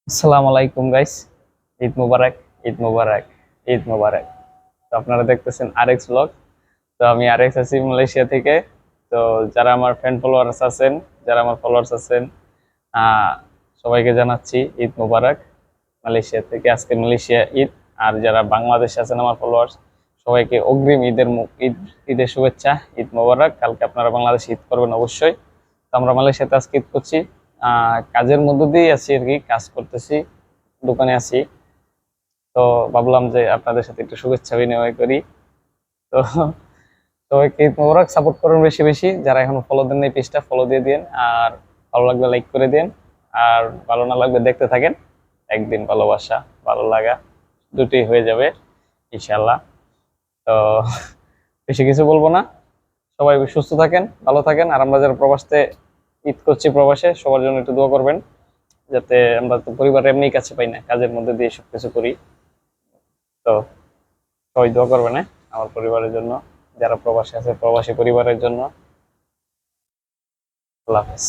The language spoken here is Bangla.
আসসালামু আলাইকুম গাইস। ঈদ মুবারক, ঈদ মুবারক, ঈদ মুবারক। তো আপনারা দেখতেছেন আরএক্স ব্লগ। তো আমি আরএক্স আছি মালয়েশিয়া থেকে। তো যারা আমার ফ্রেন্ড ফলোয়ার্স আছেন, যারা আমার ফলোয়ার্স আছেন, আহ, সবাইকে জানাচ্ছি ঈদ মুবারক। মালয়েশিয়া থেকে আজকে মালয়েশিয়া ঈদ। আর যারা বাংলাদেশে আছেন আমার ফলোয়ার্স, সবাইকে অগ্রিম ঈদের শুভেচ্ছা, ঈদ মুবারক। কালকে আপনারা বাংলাদেশে ঈদ করবেন অবশ্যই। তো আমরা মালয়েশিয়াতে আজকে ঈদ করছি। কাজের মধ্য দিয়েই আছি আর কি, কাজ করতেছি, দোকানে আছি। তো ভাবলাম যে আপনাদের সাথে একটু শুভেচ্ছা বিনিময় করি। তো সবাইকে ঈদ মোবারক, সাপোর্ট করুন বেশি বেশি। যারা এখনো ফলো দেন এই পেজটা ফলো দিয়ে দিন, আর ভালো লাগবে লাইক করে দিন, আর ভালো না লাগবে দেখতে থাকেন। একদিন ভালোবাসা ভালো লাগা দুটোই হয়ে যাবে ইনশাল্লাহ। তো বেশি কিছু বলবো না। সবাই সুস্থ থাকেন, ভালো থাকেন। আর আমরা যারা প্রবাসে ঈদ করছি, প্রবাসে সবার জন্য একটু দোয়া করবেন, যাতে আমরা তো পরিবার এমনি কাছে পাই না, কাজের মধ্যে দিয়ে সবকিছু করি। তো সবাই দোয়া করবেন, হ্যাঁ, আমার পরিবারের জন্য, যারা প্রবাসী আছে প্রবাসী পরিবারের জন্য। আল্লাহ হাফেজ।